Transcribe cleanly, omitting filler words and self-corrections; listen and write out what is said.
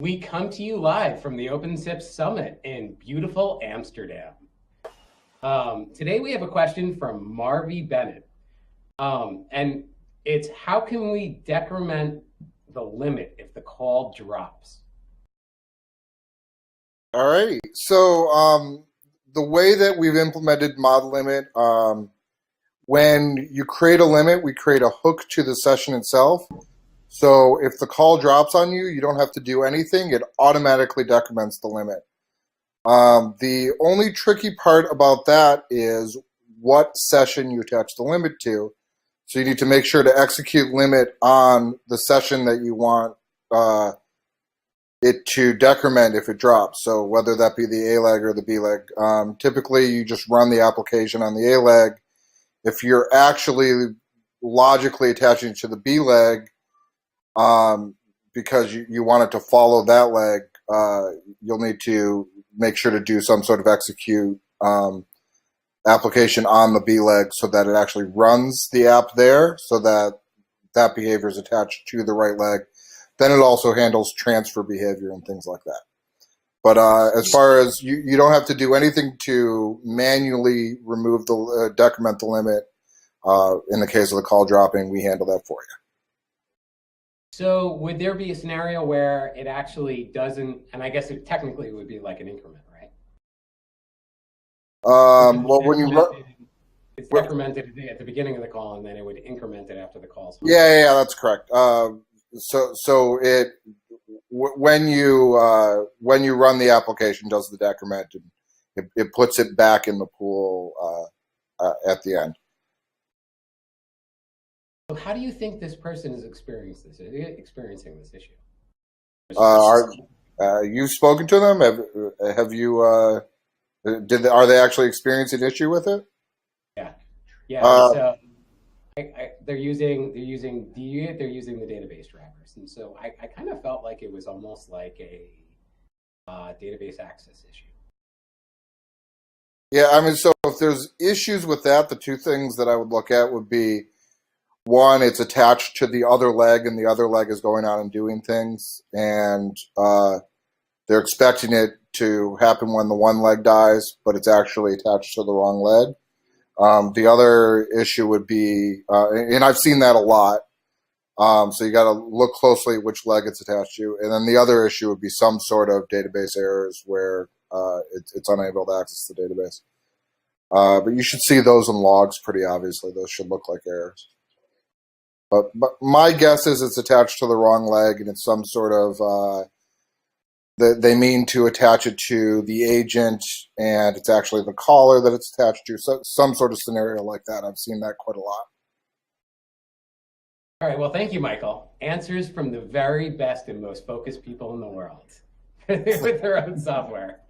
We come to you live from the OpenSIP Summit in beautiful Amsterdam. Today we have a question from Marvy Bennett. And it's how can we decrement the limit if the call drops? All right. So the way that we've implemented mod limit, when you create a limit, we create a hook to the session itself. So if the call drops on you, you don't have to do anything. It automatically decrements the limit. The only tricky part about that is what session you attach the limit to. So you need to make sure to execute limit on the session that you want it to decrement if it drops. So whether that be the A leg or the B leg, typically you just run the application on the A leg. If you're actually logically attaching to the B leg, because you want it to follow that leg, you'll need to make sure to do some sort of execute application on the B leg so that it actually runs the app there so that that behavior is attached to the right leg. Then it also handles transfer behavior and things like that. But as far as you don't have to do anything to manually remove the decrement the limit. In the case of the call dropping, we handle that for you. So would there be a scenario where it actually doesn't, and I guess it technically would be like an increment, right? Well, when you it's decremented at the beginning of the call, and then it would increment it after the call. Yeah, that's correct. So it when you run the application, does the decrement, and it puts it back in the pool at the end. So how do you think this person is experiencing this issue? You've spoken to them? Have you? Are they actually experiencing an issue with it? Yeah. So they're using the database drivers, and so I kind of felt like it was almost like a database access issue. Yeah, I mean, so if there's issues with that, the two things that I would look at would be, one, it's attached to the other leg, and the other leg is going on and doing things, and they're expecting it to happen when the one leg dies, but it's actually attached to the wrong leg. The other issue would be, and I've seen that a lot, so you got to look closely at which leg it's attached to. And then the other issue would be some sort of database errors where it's unable to access the database. But you should see those in logs pretty obviously. Those should look like errors. But my guess is it's attached to the wrong leg, and it's some sort of they mean to attach it to the agent, and it's actually the caller that it's attached to. So some sort of scenario like that. I've seen that quite a lot. All right. Well, thank you, Michael. Answers from the very best and most focused people in the world with their own software.